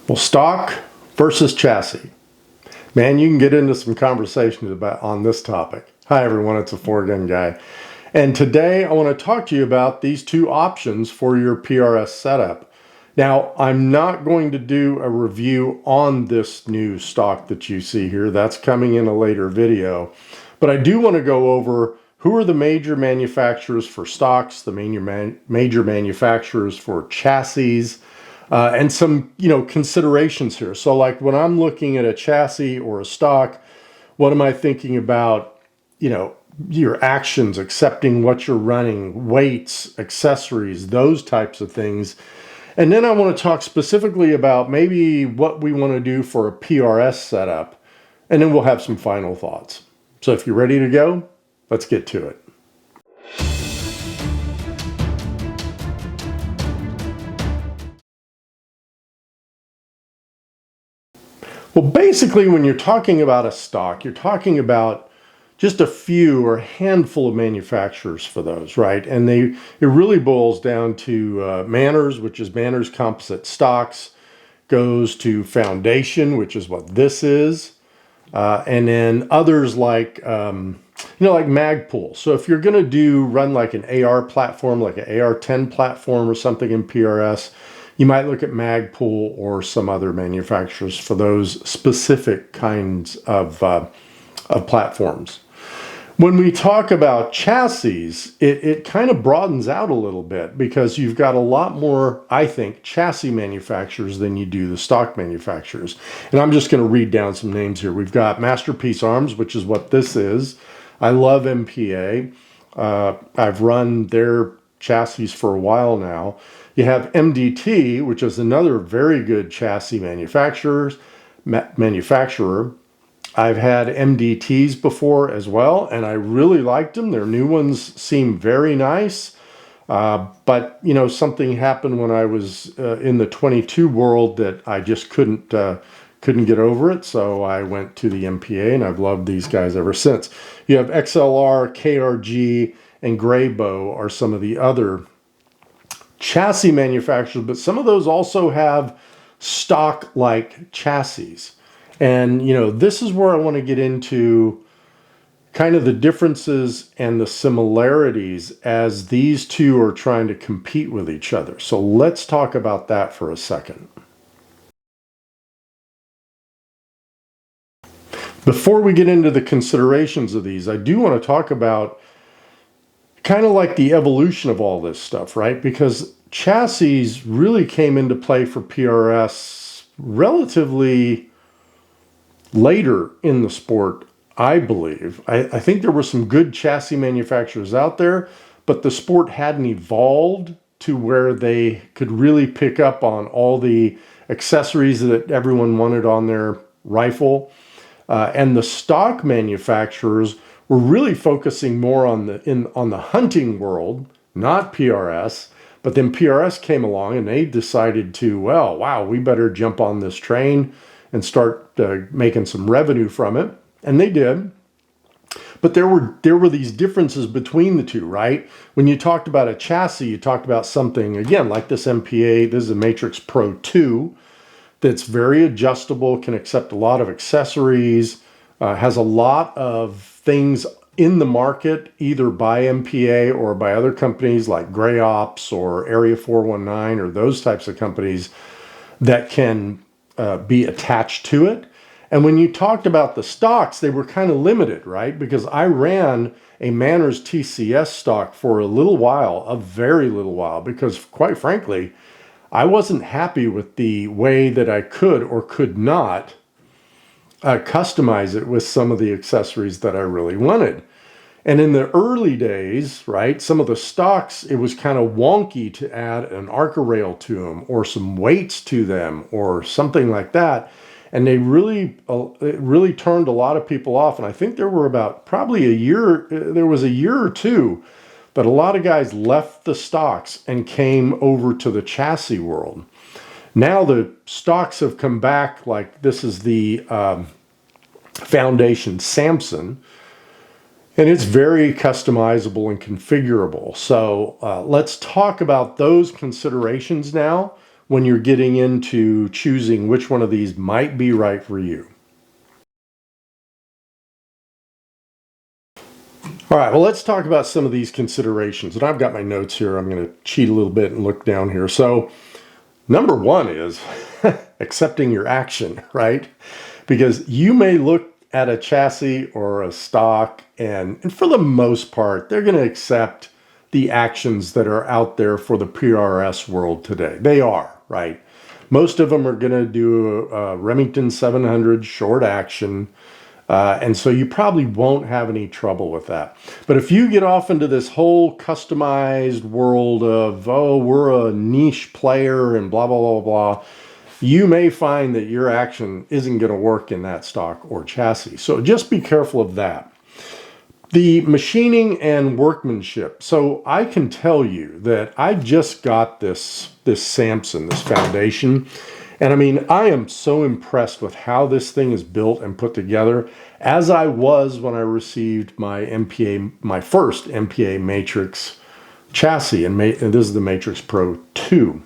Well, stock versus chassis. Man, you can get into some conversations on this topic. Hi everyone, it's a four-gun guy. And today I want to talk to you about these two options for your PRS setup. Now, I'm not going to do a review on this new stock that you see here. That's coming in a later video. But I do want to go over who are the major manufacturers for stocks, the major manufacturers for chassis, and some, considerations here. So like when I'm looking at a chassis or a stock, what am I thinking about, your actions, accepting what you're running, weights, accessories, those types of things. And then I want to talk specifically about maybe what we want to do for a PRS setup. And then we'll have some final thoughts. So if you're ready to go, let's get to it. Well, basically, when you're talking about a stock, you're talking about just a few or a handful of manufacturers for those, right? And it really boils down to Manners, which is Manners Composite Stocks, goes to Foundation, which is what this is, and then others like, like Magpul. So if you're going to run like an AR platform, like an AR-10 platform or something in PRS, you might look at Magpul or some other manufacturers for those specific kinds of platforms. When we talk about chassis, it kind of broadens out a little bit because you've got a lot more, I think, chassis manufacturers than you do the stock manufacturers. And I'm just going to read down some names here. We've got Masterpiece Arms, which is what this is. I love MPA. I've run their chassis for a while now. You have MDT, which is another very good chassis manufacturer. I've had MDTs before as well, and I really liked them. Their new ones seem very nice. But, something happened when I was in the 22 world that I just couldn't get over it. So I went to the MPA, and I've loved these guys ever since. You have XLR, KRG, and Graybow are some of the other chassis manufacturers, but some of those also have stock-like chassis. And, this is where I want to get into kind of the differences and the similarities as these two are trying to compete with each other. So let's talk about that for a second. Before we get into the considerations of these, I do want to talk about kind of like the evolution of all this stuff, right? Because chassis really came into play for PRS relatively later in the sport, I believe. I think there were some good chassis manufacturers out there, but the sport hadn't evolved to where they could really pick up on all the accessories that everyone wanted on their rifle. And the stock manufacturers were really focusing more on the hunting world, not PRS. But then PRS came along and they decided to, wow, we better jump on this train and start making some revenue from it. And they did. But there were these differences between the two, right? When you talked about a chassis, you talked about something, again, like this MPA. This is a Matrix Pro 2 that's very adjustable, can accept a lot of accessories, has a lot of things in the market, either by MPA or by other companies like Gray Ops or Area 419 or those types of companies that can be attached to it. And when you talked about the stocks, they were kind of limited, right? Because I ran a Manners TCS stock for a little while, a very little while, because quite frankly, I wasn't happy with the way that I could or could not customize it with some of the accessories that I really wanted. And in the early days, right, some of the stocks, it was kind of wonky to add an Arca rail to them or some weights to them or something like that. And it really turned a lot of people off. And I think there were about probably there was a year or two that a lot of guys left the stocks and came over to the chassis world. Now the stocks have come back, like this is the Foundation Samson, and it's very customizable and configurable. So let's talk about those considerations now when you're getting into choosing which one of these might be right for you. All right, well, let's talk about some of these considerations. And I've got my notes here. I'm going to cheat a little bit and look down here. So number one is accepting your action, right? Because you may look at a chassis or a stock, and for the most part, they're going to accept the actions that are out there for the PRS world today. They are, right? Most of them are going to do a Remington 700 short action. And so you probably won't have any trouble with that. But if you get off into this whole customized world of, oh, we're a niche player and blah, blah, blah, blah, you may find that your action isn't going to work in that stock or chassis. So just be careful of that. The machining and workmanship. So I can tell you that I just got this Samson, this foundation. And I mean, I am so impressed with how this thing is built and put together, as I was when I received my MPA, my first MPA Matrix chassis, and this is the Matrix Pro 2.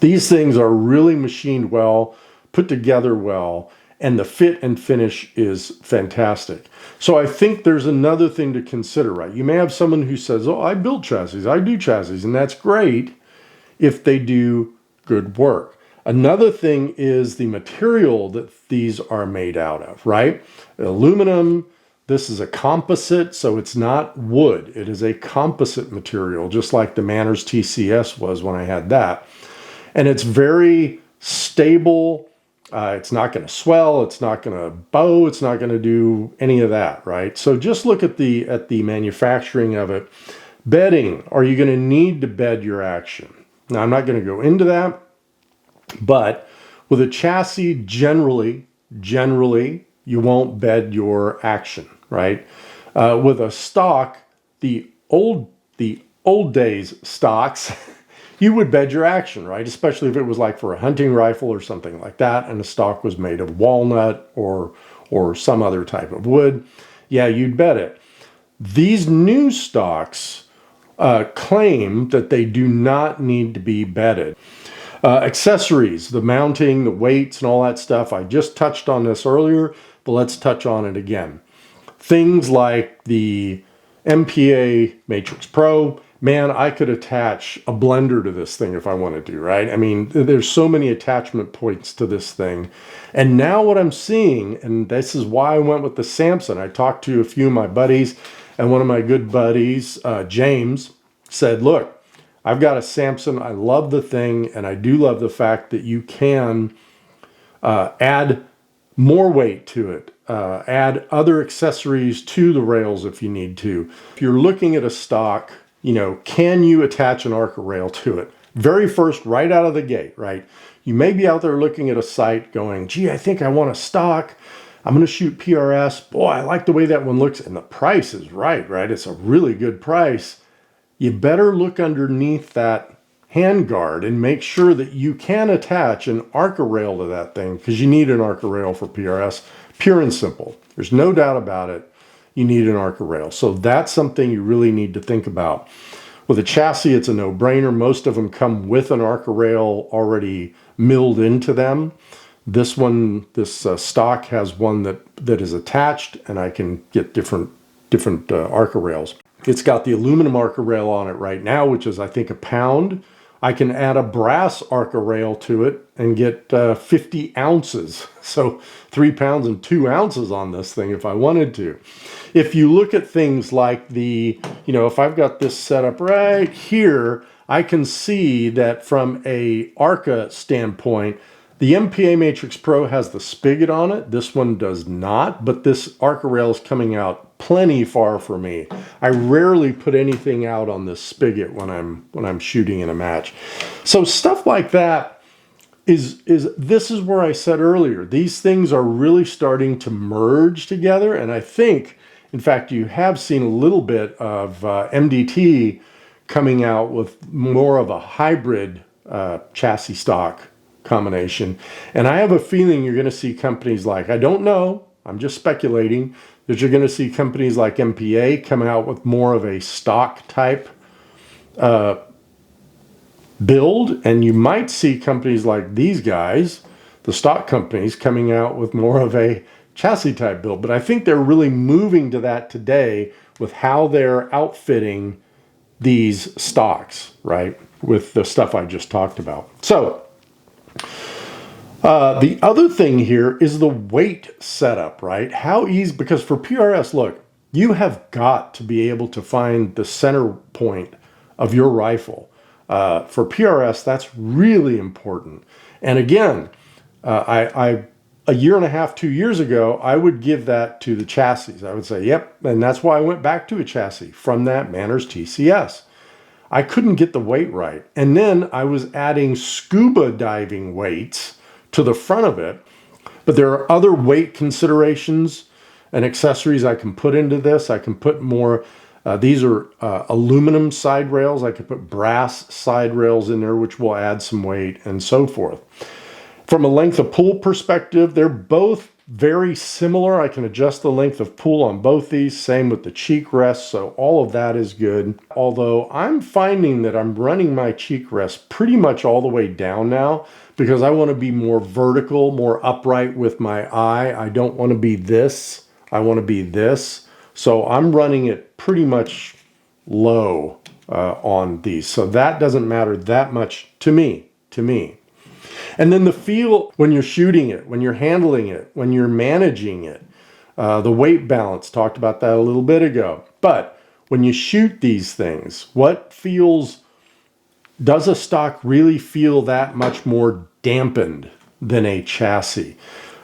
These things are really machined well, put together well, and the fit and finish is fantastic. So I think there's another thing to consider, right? You may have someone who says, oh, I build chassis, I do chassis, and that's great if they do good work. Another thing is the material that these are made out of, right? Aluminum, this is a composite, so it's not wood. It is a composite material, just like the Manners TCS was when I had that. And it's very stable. It's not going to swell. It's not going to bow. It's not going to do any of that, right? So just look at the manufacturing of it. Bedding, are you going to need to bed your action? Now, I'm not going to go into that. But with a chassis, generally, you won't bed your action, right? With a stock, the old days stocks, you would bed your action, right? Especially if it was like for a hunting rifle or something like that, and the stock was made of walnut or some other type of wood. Yeah, you'd bed it. These new stocks claim that they do not need to be bedded. Accessories, the mounting, the weights, and all that stuff. I just touched on this earlier, but let's touch on it again. Things like the MPA Matrix Pro, man, I could attach a blender to this thing if I wanted to, right? I mean, there's so many attachment points to this thing. And now what I'm seeing, and this is why I went with the Samson, I talked to a few of my buddies, and one of my good buddies, James, said, look, I've got a Samson. I love the thing, and I do love the fact that you can add more weight to it, add other accessories to the rails if you need to. If you're looking at a stock, you know, can you attach an ARCA rail to it? Very first, right out of the gate, right? You may be out there looking at a site going, gee, I think I want a stock. I'm going to shoot PRS. Boy, I like the way that one looks, and the price is right? It's a really good price. You better look underneath that handguard and make sure that you can attach an ARCA rail to that thing, because you need an ARCA rail for PRS, pure and simple. There's no doubt about it. You need an ARCA rail. So that's something you really need to think about. With a chassis, it's a no-brainer. Most of them come with an ARCA rail already milled into them. This one, this stock has one that is attached, and I can get different ARCA rails. It's got the aluminum ARCA rail on it right now, which is, I think, a pound. I can add a brass ARCA rail to it and get 50 ounces. So 3 pounds and 2 ounces on this thing if I wanted to. If you look at things like if I've got this set up right here, I can see that from a ARCA standpoint, the MPA Matrix Pro has the spigot on it. This one does not, but this ARCA rail is coming out plenty far for me. I rarely put anything out on this spigot when I'm shooting in a match. So stuff like that this is where I said earlier, these things are really starting to merge together, and I think, in fact, you have seen a little bit of MDT coming out with more of a hybrid chassis stock combination. And I have a feeling you're going to see companies like, I don't know, I'm just speculating, that you're going to see companies like MPA come out with more of a stock type build, and you might see companies like these guys, the stock companies, coming out with more of a chassis type build. But I think they're really moving to that today with how they're outfitting these stocks, right? With the stuff I just talked about. So the other thing here is the weight setup, right? How easy, because for PRS, look, you have got to be able to find the center point of your rifle. For PRS, that's really important. And again, a year and a half, 2 years ago, I would give that to the chassis. I would say, yep, and that's why I went back to a chassis from that Manners TCS. I couldn't get the weight right. And then I was adding scuba diving weights to the front of it. But there are other weight considerations and accessories I can put into this. I can put more, these are aluminum side rails. I could put brass side rails in there, which will add some weight and so forth. From a length of pull perspective, they're both very similar. I can adjust the length of pull on both these, same with the cheek rest, so all of that is good. Although I'm finding that I'm running my cheek rest pretty much all the way down now because I want to be more vertical, more upright with my eye. I don't want to be this, I want to be this. So I'm running it pretty much low on these. So that doesn't matter that much to me. And then the feel when you're shooting it, when you're handling it, when you're managing it, the weight balance, talked about that a little bit ago. But when you shoot these things, does a stock really feel that much more dampened than a chassis?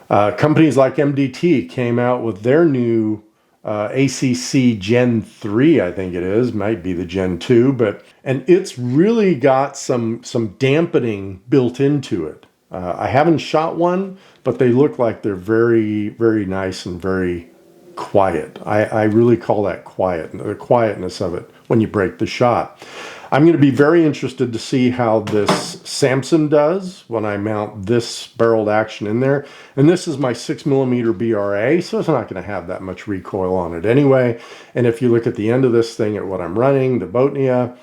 Companies like MDT came out with their new ACC Gen 3, I think it is, might be the Gen 2, and it's really got some dampening built into it. I haven't shot one, but they look like they're very, very nice and very quiet. I really call that quiet, the quietness of it when you break the shot. I'm going to be very interested to see how this Samson does when I mount this barreled action in there. And this is my 6mm BRA, so it's not going to have that much recoil on it anyway. And if you look at the end of this thing at what I'm running, the Botnia,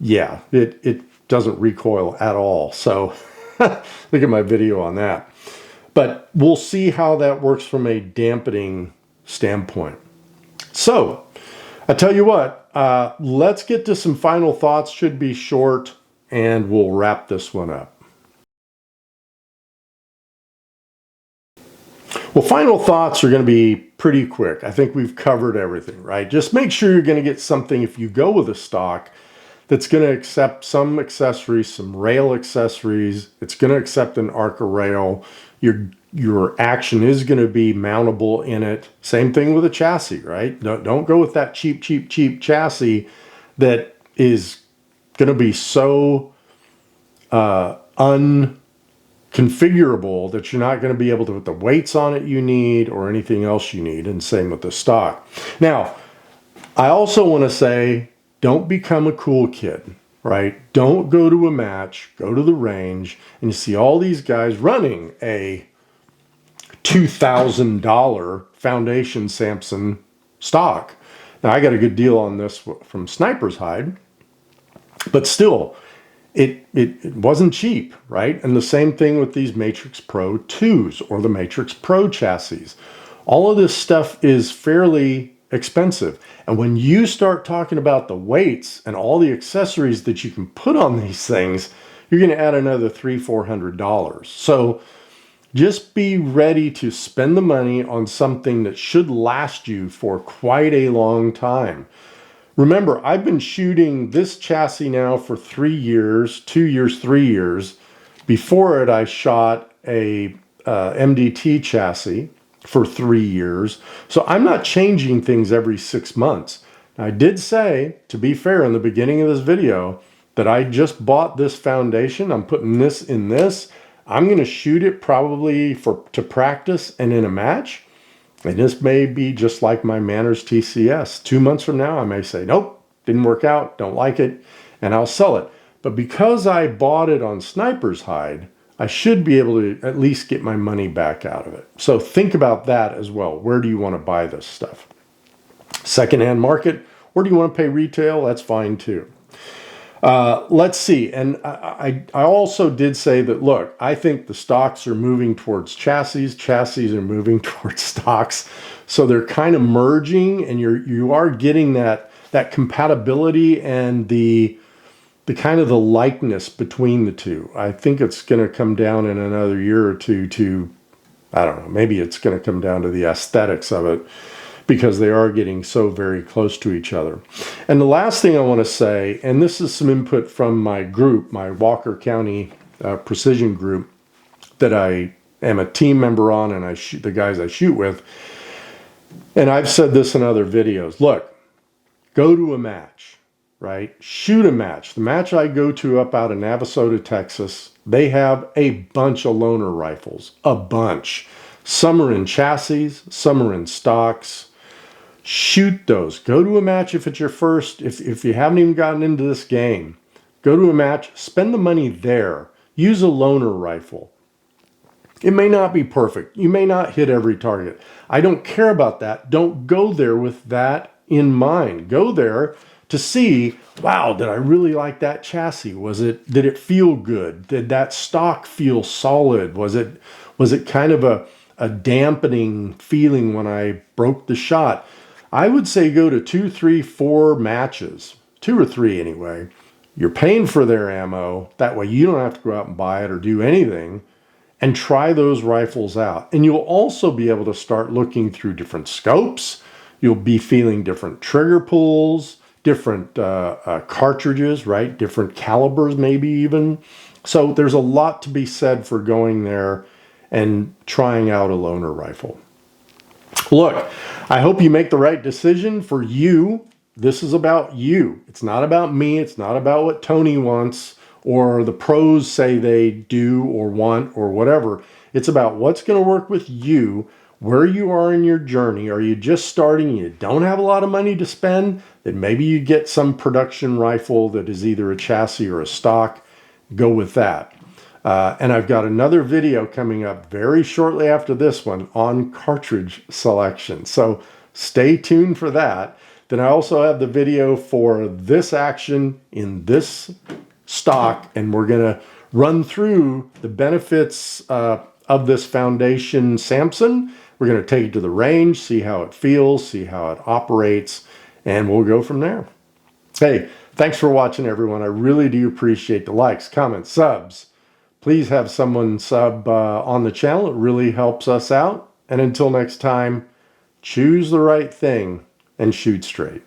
yeah, it doesn't recoil at all. So look at my video on that. But we'll see how that works from a dampening standpoint. So I tell you what, let's get to some final thoughts. Should be short, and we'll wrap this one up. Well, final thoughts are going to be pretty quick. I think we've covered everything, right? Just make sure you're going to get something, if you go with a stock, that's going to accept some accessories, some rail accessories. It's going to accept an ARCA rail. Your action is going to be mountable in it. Same thing with a chassis, right? Don't go with that cheap chassis that is going to be so unconfigurable that you're not going to be able to put the weights on it you need or anything else you need. And same with the stock. Now, I also want to say, don't become a cool kid, right? Don't go to a match, go to the range, and you see all these guys running a $2,000 Foundation Samson stock. Now, I got a good deal on this from Sniper's Hide, but still, it wasn't cheap, right? And the same thing with these Matrix Pro 2s or the Matrix Pro chassis. All of this stuff is fairly expensive. And when you start talking about the weights and all the accessories that you can put on these things, you're going to add another $300-400. So just be ready to spend the money on something that should last you for quite a long time. Remember, I've been shooting this chassis now for 3 years, 2 years, 3 years. Before it, I shot a MDT chassis for 3 years. So I'm not changing things every 6 months. I did say, to be fair, in the beginning of this video, that I just bought this Foundation. I'm putting this in this. I'm going to shoot it probably to practice and in a match. And this may be just like my Manners TCS. 2 months from now, I may say, nope, didn't work out, don't like it, and I'll sell it. But because I bought it on Sniper's Hide, I should be able to at least get my money back out of it. So think about that as well. Where do you want to buy this stuff? Secondhand market, or do you want to pay retail? That's fine too. Let's see. And I also did say that, look, I think the stocks are moving towards chassis. Chassis are moving towards stocks. So they're kind of merging, and you are getting that compatibility and the kind of the likeness between the two. I think it's going to come down in another year or two to, I don't know, maybe it's going to come down to the aesthetics of it, because they are getting so very close to each other. And the last thing I want to say, and this is some input from my group, my Walker County Precision group that I am a team member on, and I shoot the guys I shoot with. And I've said this in other videos. Look, go to a match, right? Shoot a match. The match I go to up out in Navasota, Texas, they have a bunch of loaner rifles, a bunch. Some are in chassis, some are in stocks. Shoot those. Go to a match if it's your first. If you haven't even gotten into this game, go to a match, spend the money there. Use a loaner rifle. It may not be perfect. You may not hit every target. I don't care about that. Don't go there with that in mind. Go there to see, wow, did I really like that chassis? Did it feel good? Did that stock feel solid? Was it kind of a dampening feeling when I broke the shot? I would say go to 2, 3, 4 matches, 2 or 3 anyway. You're paying for their ammo. That way you don't have to go out and buy it or do anything, and try those rifles out. And you'll also be able to start looking through different scopes. You'll be feeling different trigger pulls, different cartridges, right? Different calibers maybe even. So there's a lot to be said for going there and trying out a loaner rifle. Look, I hope you make the right decision for you. This is about you. It's not about me. It's not about what Tony wants or the pros say they do or want or whatever. It's about what's going to work with you, where you are in your journey. Are you just starting? You don't have a lot of money to spend? Then maybe you get some production rifle that is either a chassis or a stock. Go with that. And I've got another video coming up very shortly after this one on cartridge selection. So stay tuned for that. Then I also have the video for this action in this stock, and we're going to run through the benefits of this Foundation Samson. We're going to take it to the range, see how it feels, see how it operates, and we'll go from there. Hey, thanks for watching, everyone. I really do appreciate the likes, comments, subs. Please have someone sub on the channel. It really helps us out. And until next time, choose the right thing and shoot straight.